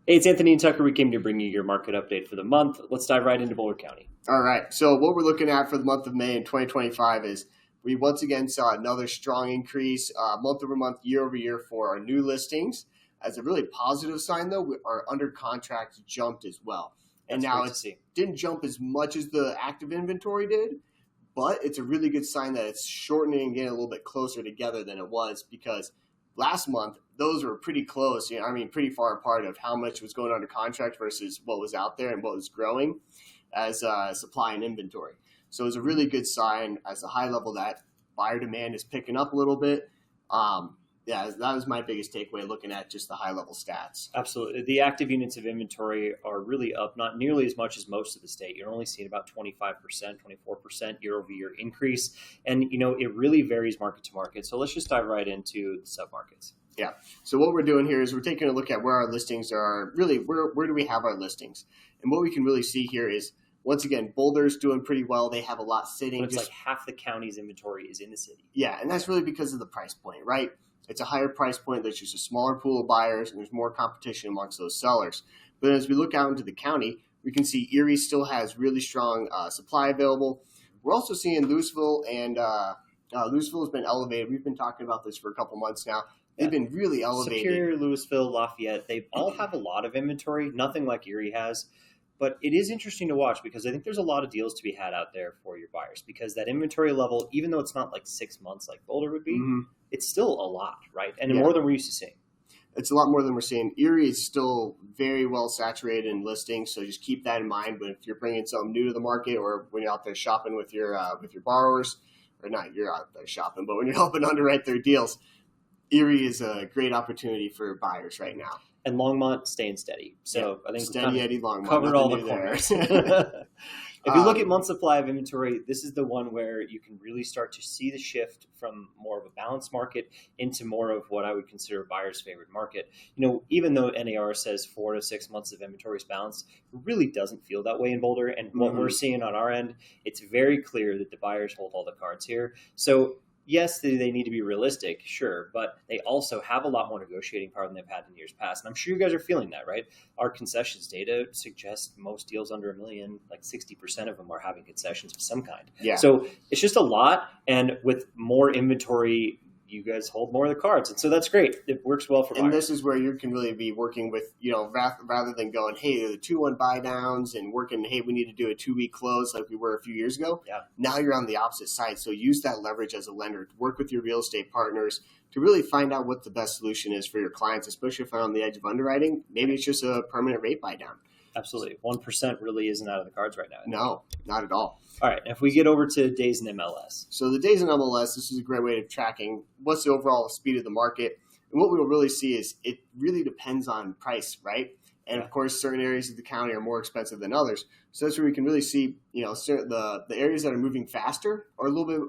Hey, it's Anthony and Tucker. We came to bring you your market update for the month. Let's dive right into Boulder County. All right. So what we're looking at for the month of May in 2025 is we once again saw another strong increase month over month, year over year for our new listings. As a really positive sign, though, our under contracts jumped as well. And now it didn't jump as much as the active inventory did, but it's a really good sign that it's shortening and getting a little bit closer together than it was, because last month, those were pretty close, pretty far apart of how much was going under contract versus what was out there and what was growing as supply and inventory. So it's a really good sign as a high level that buyer demand is picking up a little bit. That was my biggest takeaway looking at just the high level stats. Absolutely. The active units of inventory are really up, not nearly as much as most of the state. You're only seeing about 25%, 24% year over year increase. And, it really varies market to market. So let's just dive right into the submarkets. Yeah. So what we're doing here is we're taking a look at where our listings are. Really, where do we have our listings? And what we can really see here is, once again, Boulder's doing pretty well. They have a lot sitting. It's like half the county's inventory is in the city. Yeah, and that's really because of the price point, right? It's a higher price point. There's just a smaller pool of buyers, and there's more competition amongst those sellers. But as we look out into the county, we can see Erie still has really strong supply available. We're also seeing Louisville, and Louisville has been elevated. We've been talking about this for a couple months now. They've been really elevated. Superior, Louisville, Lafayette, they all have a lot of inventory, nothing like Erie has. But it is interesting to watch because I think there's a lot of deals to be had out there for your buyers, because that inventory level, even though it's not like 6 months like Boulder would be, it's still a lot, right? And more than we're used to seeing. It's a lot more than we're seeing. Erie is still very well saturated in listings, so just keep that in mind. But if you're bringing something new to the market, or when you're out there shopping with your borrowers, or not you're out there shopping, but when you're helping underwrite their deals, Erie is a great opportunity for buyers right now. And Longmont staying steady. So I think steady Eddie Longmont covered all the corners. If you look at month supply of inventory, this is the one where you can really start to see the shift from more of a balanced market into more of what I would consider a buyer's favorite market. Even though NAR says 4 to 6 months of inventory is balanced, it really doesn't feel that way in Boulder. And what we're seeing on our end, it's very clear that the buyers hold all the cards here. So yes, they need to be realistic, sure, but they also have a lot more negotiating power than they've had in years past. And I'm sure you guys are feeling that, right? Our concessions data suggests most deals under $1 million, like 60% of them are having concessions of some kind. Yeah. So it's just a lot. And with more inventory, you guys hold more of the cards. And so that's great. It works well for buyers. And this is where you can really be working with, rather than going, hey, the 2-1 buy downs and working, hey, we need to do a 2-week close like we were a few years ago. Yeah. Now you're on the opposite side. So use that leverage as a lender to work with your real estate partners to really find out what the best solution is for your clients, especially if they're on the edge of underwriting. Maybe it's just a permanent rate buy down. Absolutely. 1% really isn't out of the cards right now. No, not at all. All right. If we get over to days in MLS. So the days in MLS, this is a great way of tracking what's the overall speed of the market. And what we will really see is it really depends on price, right? And of course, certain areas of the county are more expensive than others. So that's where we can really see, the areas that are moving faster are a little bit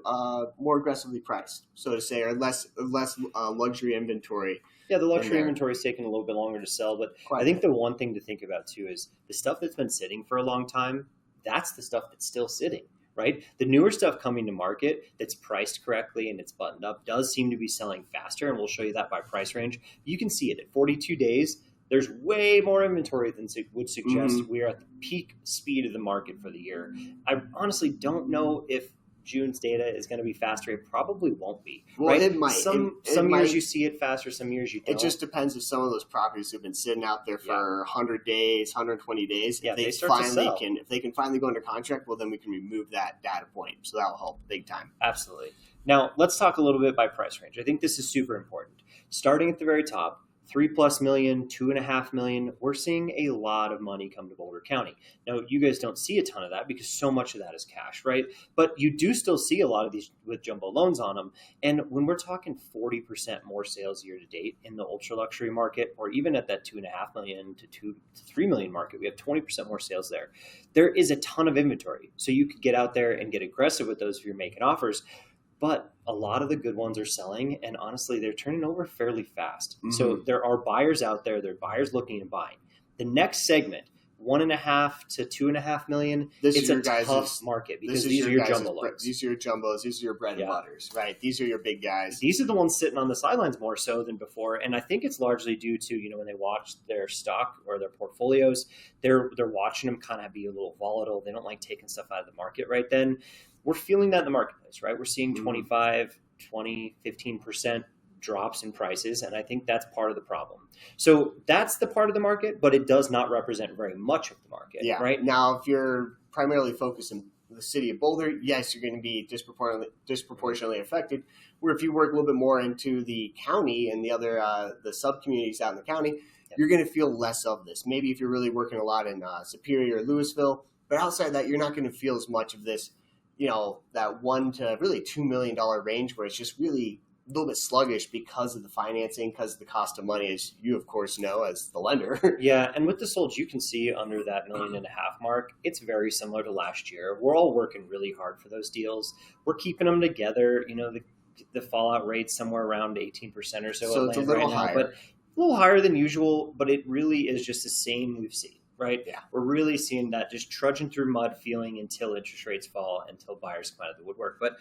more aggressively priced, so to say, or less luxury inventory. Yeah, the luxury inventory is taking a little bit longer to sell. But I think the one thing to think about, too, is the stuff that's been sitting for a long time, that's the stuff that's still sitting, right? The newer stuff coming to market that's priced correctly and it's buttoned up does seem to be selling faster, and we'll show you that by price range. You can see it at 42 days. There's way more inventory than would suggest we're at the peak speed of the market for the year. I honestly don't know if June's data is going to be faster. It probably won't be. Well, right? it might. Some years you see it faster, some years you don't. It just depends if some of those properties have been sitting out there for 100 days, 120 days. Yeah, if they can finally go under contract, well, then we can remove that data point. So that'll help big time. Absolutely. Now, let's talk a little bit by price range. I think this is super important. Starting at the very top, $3+ million, $2.5 million, we're seeing a lot of money come to Boulder County. Now, you guys don't see a ton of that because so much of that is cash, right? But you do still see a lot of these with jumbo loans on them. And when we're talking 40% more sales year to date in the ultra luxury market, or even at that $2.5 million to $2 to $3 million market, we have 20% more sales there. There is a ton of inventory. So you could get out there and get aggressive with those if you're making offers. But a lot of the good ones are selling, and honestly, they're turning over fairly fast. So there are buyers out there. There are buyers looking and buying. The next segment, 1.5 to 2.5 million. It's a tough market because these are your jumbo loans. These are your jumbos. These are your bread and butters, right? These are your big guys. These are the ones sitting on the sidelines more so than before, and I think it's largely due to when they watch their stock or their portfolios, they're watching them kind of be a little volatile. They don't like taking stuff out of the market right then. We're feeling that in the marketplace, right? We're seeing 25, 20, 15% drops in prices, and I think that's part of the problem. So that's the part of the market, but it does not represent very much of the market, right? Now, if you're primarily focused in the city of Boulder, yes, you're going to be disproportionately affected. Where if you work a little bit more into the county and the other the sub-communities out in the county, you're going to feel less of this. Maybe if you're really working a lot in Superior or Louisville, but outside that, you're not going to feel as much of this, that $1 to really $2 million range where it's just really a little bit sluggish because of the financing, because of the cost of money, as you, of course, know as the lender. Yeah, and with the solds, you can see under that $1.5 million mark, it's very similar to last year. We're all working really hard for those deals. We're keeping them together. The fallout rate's somewhere around 18% or so. So it's a little higher. But a little higher than usual, but it really is just the same we've seen, right? Yeah. We're really seeing that just trudging through mud feeling until interest rates fall, until buyers come out of the woodwork. But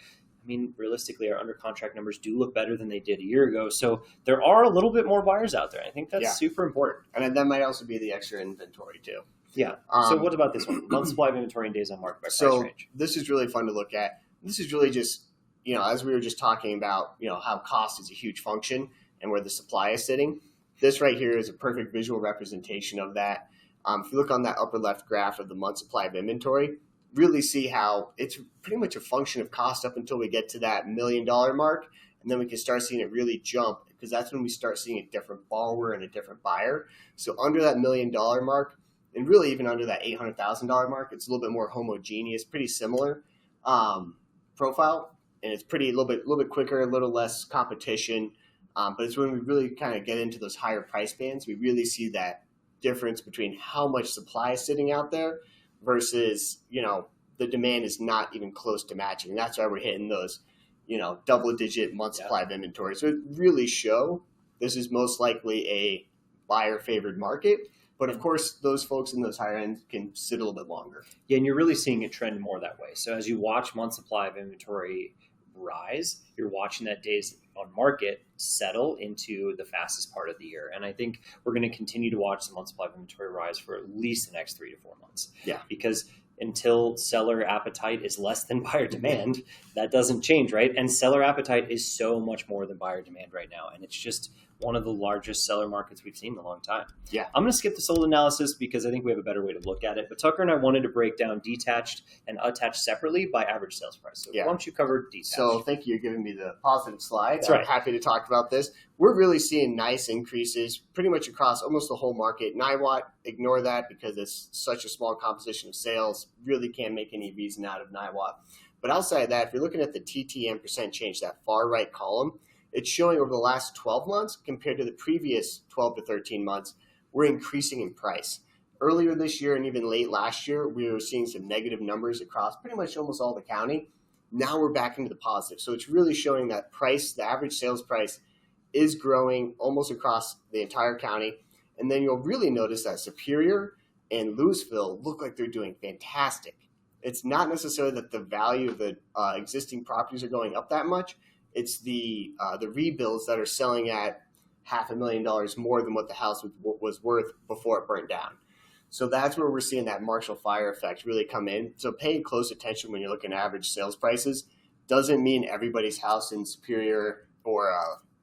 realistically, our under contract numbers do look better than they did a year ago. So there are a little bit more buyers out there. I think that's super important. And that might also be the extra inventory too. Yeah. So what about this one? Month supply of inventory and days on market by price range. This is really fun to look at. This is really just, as we were just talking about, how cost is a huge function and where the supply is sitting. This right here is a perfect visual representation of that. If you look on that upper left graph of the month supply of inventory, really see how it's pretty much a function of cost up until we get to that $1 million mark. And then we can start seeing it really jump because that's when we start seeing a different borrower and a different buyer. So under that $1 million mark, and really even under that $800,000 mark, it's a little bit more homogeneous, pretty similar profile. And it's a little bit quicker, a little less competition. But it's when we really kind of get into those higher price bands, we really see that difference between how much supply is sitting out there versus, the demand is not even close to matching. And that's why we're hitting those, double-digit month supply of inventory. So it really this is most likely a buyer-favored market. But, of course, those folks in those higher ends can sit a little bit longer. Yeah, and you're really seeing it trend more that way. So as you watch month supply of inventory rise, you're watching that days on market settle into the fastest part of the year. And I think we're going to continue to watch the month supply of inventory rise for at least the next 3 to 4 months. Yeah. Because until seller appetite is less than buyer demand, that doesn't change, right? And seller appetite is so much more than buyer demand right now. And it's just one of the largest seller markets we've seen in a long time. Yeah. I'm going to skip the sold analysis because I think we have a better way to look at it. But Tucker and I wanted to break down detached and attached separately by average sales price. So why don't you cover detached? So thank you. You're giving me the positive slide. That's right. I'm happy to talk about this. We're really seeing nice increases pretty much across almost the whole market. NIWAT, ignore that because it's such a small composition of sales. Really can't make any reason out of NIWAT. But outside of that, if you're looking at the TTM percent change, that far right column, it's showing over the last 12 months compared to the previous 12 to 13 months, we're increasing in price. Earlier this year and even late last year, we were seeing some negative numbers across pretty much almost all the county. Now we're back into the positive. So it's really showing that price, the average sales price, is growing almost across the entire county. And then you'll really notice that Superior and Louisville look like they're doing fantastic. It's not necessarily that the value of the existing properties are going up that much. It's the rebuilds that are selling at $500,000 more than what the house was worth before it burned down. So that's where we're seeing that Marshall Fire effect really come in. So pay close attention when you're looking at average sales prices. Doesn't mean everybody's house in Superior or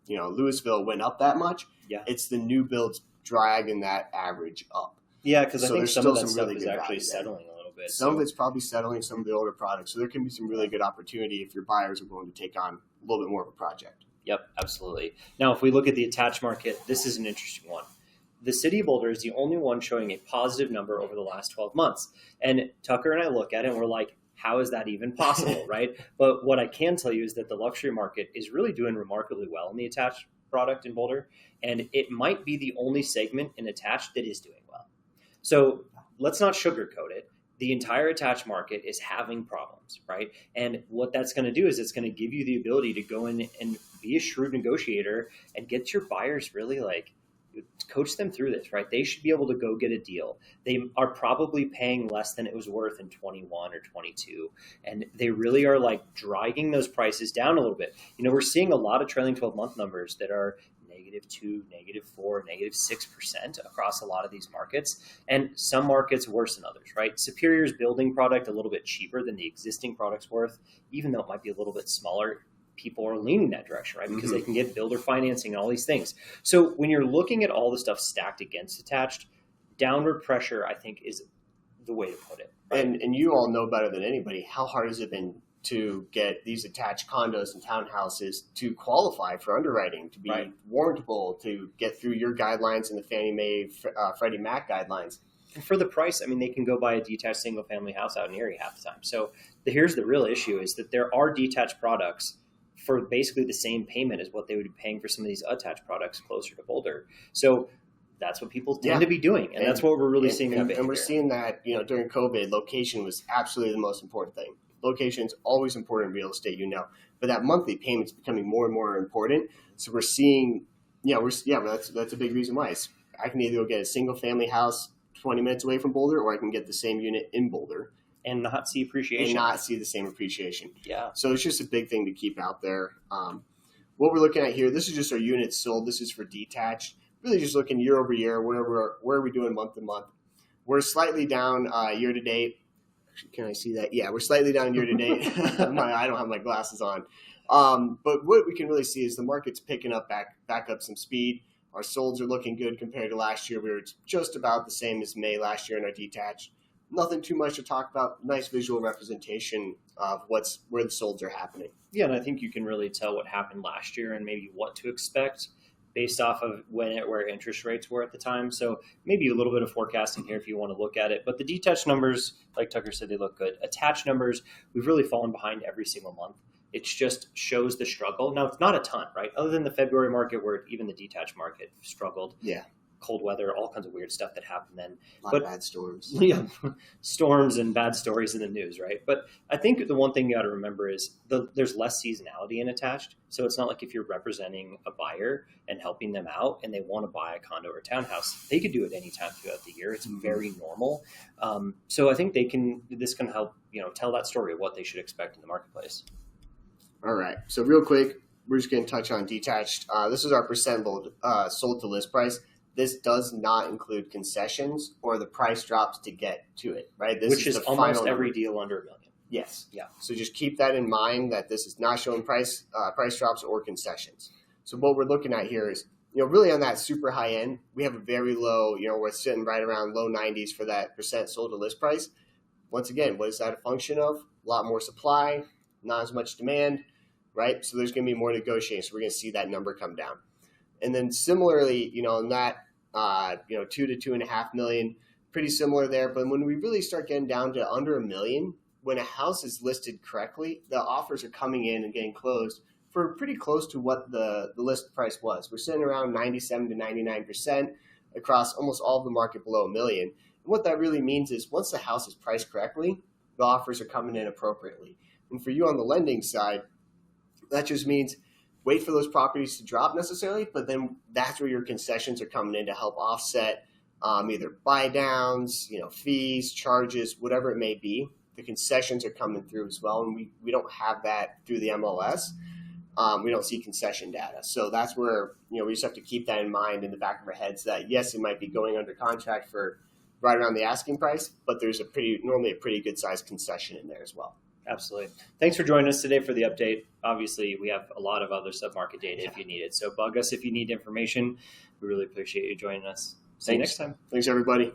Louisville went up that much. Yeah. It's the new builds dragging that average up. Yeah, because I think some of that stuff really is actually settling a little bit. Some of it's probably settling, some of the older products. So there can be some really good opportunity if your buyers are willing to take on a little bit more of a project. Yep, absolutely. Now, if we look at the attached market, this is an interesting one. The city of Boulder is the only one showing a positive number over the last 12 months. And Tucker and I look at it and we're like, how is that even possible, right? But what I can tell you is that the luxury market is really doing remarkably well in the attached product in Boulder. And it might be the only segment in attached that is doing well. So let's not sugarcoat it. The entire attached market is having problems, right? And what that's going to do is it's going to give you the ability to go in and be a shrewd negotiator and get your buyers really like coach them through this, right? They should be able to go get a deal. They are probably paying less than it was worth in 21 or 22. And they really are like dragging those prices down a little bit. We're seeing a lot of trailing 12-month numbers that are -2, -4, -6% across a lot of these markets. And some markets worse than others, right? Superior's building product a little bit cheaper than the existing product's worth, even though it might be a little bit smaller. People are leaning that direction, right? Because they can get builder financing and all these things. So when you're looking at all the stuff stacked against attached, downward pressure, I think, is the way to put it. Right? And you all know better than anybody, how hard has it been to get these attached condos and townhouses to qualify for underwriting, to be warrantable, to get through your guidelines and the Fannie Mae, Freddie Mac guidelines. And for the price, they can go buy a detached single-family house out in Erie half the time. So here's the real issue is that there are detached products for basically the same payment as what they would be paying for some of these attached products closer to Boulder. So that's what people tend to be doing. And that's what we're really seeing. And we're seeing that, during COVID, location was absolutely the most important thing. Location is always important in real estate, but that monthly payment's becoming more and more important. So we're seeing, that's a big reason why. I can either go get a single family house 20 minutes away from Boulder, or I can get the same unit in Boulder. And not see appreciation. And not see the same appreciation. Yeah. So it's just a big thing to keep out there. What we're looking at here, this is just our units sold. This is for detached. Really just looking year over year, where are we doing month to month. We're slightly down year to date. Can I see that? Yeah, we're slightly down year to date. I don't have my glasses on. But what we can really see is the market's picking up back up some speed. Our solds are looking good compared to last year. We were just about the same as May last year in our detached. Nothing too much to talk about. Nice visual representation of where the solds are happening. Yeah, and I think you can really tell what happened last year and maybe what to expect based off of where interest rates were at the time. So maybe a little bit of forecasting here if you want to look at it. But the detached numbers, like Tucker said, they look good. Attached numbers, we've really fallen behind every single month. It just shows the struggle. Now, it's not a ton, right? Other than the February market where even the detached market struggled. Yeah. Cold weather, all kinds of weird stuff that happened then. A lot of bad storms. Yeah, storms and bad stories in the news, right? But I think the one thing you got to remember is there's less seasonality in attached. So it's not like if you're representing a buyer and helping them out and they want to buy a condo or a townhouse, they could do it anytime throughout the year. It's very normal. So I think this can help, tell that story of what they should expect in the marketplace. All right. So real quick, we're just going to touch on detached. This is our percent sold to list price. This does not include concessions or the price drops to get to it, right? Which is almost every deal under $1 million. Yes. Yeah. So just keep that in mind that this is not showing price drops or concessions. So what we're looking at here is, really on that super high end, we have a very low, we're sitting right around low 90s for that percent sold to list price. Once again, what is that a function of? A lot more supply, not as much demand, right? So there's going to be more negotiating. So we're going to see that number come down. And then similarly, in that, 2 to 2.5 million, pretty similar there. But when we really start getting down to under $1 million, when a house is listed correctly, the offers are coming in and getting closed for pretty close to what the list price was. We're sitting around 97 to 99% across almost all of the market below $1 million. And what that really means is once the house is priced correctly, the offers are coming in appropriately. And for you on the lending side, that just means wait for those properties to drop necessarily, but then that's where your concessions are coming in to help offset either buy downs, fees, charges, whatever it may be. The concessions are coming through as well, and we don't have that through the MLS. We don't see concession data. So that's where, we just have to keep that in mind in the back of our heads that, yes, it might be going under contract for right around the asking price, but there's normally a pretty good sized concession in there as well. Absolutely. Thanks for joining us today for the update. Obviously, we have a lot of other sub-market data if you need it. So bug us if you need information. We really appreciate you joining us. See you next time. Thanks, everybody.